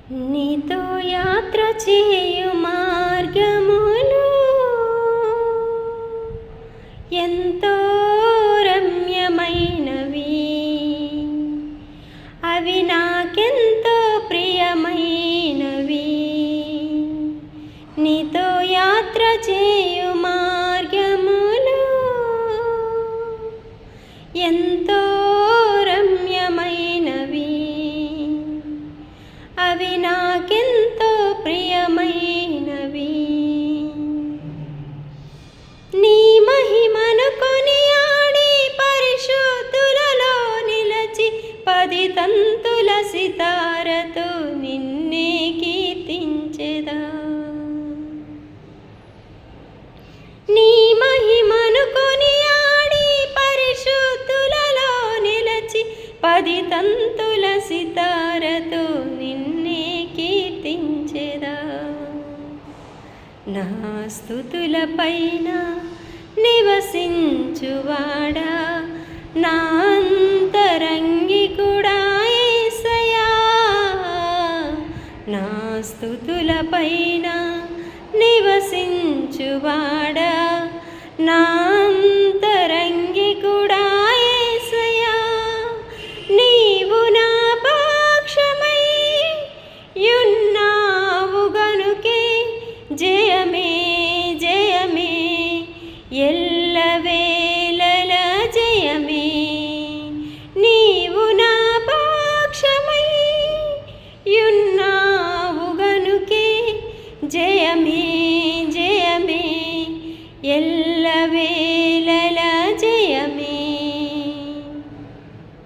నీతో యాత్ర చేయు మార్గములు ఎంతో రమ్యమైనవి, అవి నాకెంతో ప్రియమైనవి. నీతో యాత్ర చేయు మార్గములు ఎంతో రమ్యమైనవి, అవి నాకెంతో ప్రియమైనవి. నీ మహిమను కొనియాడి పరిశుద్ధులలో నిలచి 10 తంతుల సితారతో నిన్నే కీర్తించెదా. నీ మహిమను కొనియాడి పరిశుద్ధులలో నిలచి 10 తంతుల సితారతో నిన్నే కీర్తించెదా. నా స్తుతుల పైన నివసించువాడా, నా అంతరంగికుడా యేసయ్యా. నా స్తుతుల పైన నివసించువాడా, నా అంతరంగికుడా యేసయ్యా. నీవు నా పక్షమై యున్నావు గనుకే జయమే జయమే, ఎల్లవేళల జయమే. నీవు నా పక్షమై యున్నావు గనుకే జయమే జయమే, ఎల్లవేళల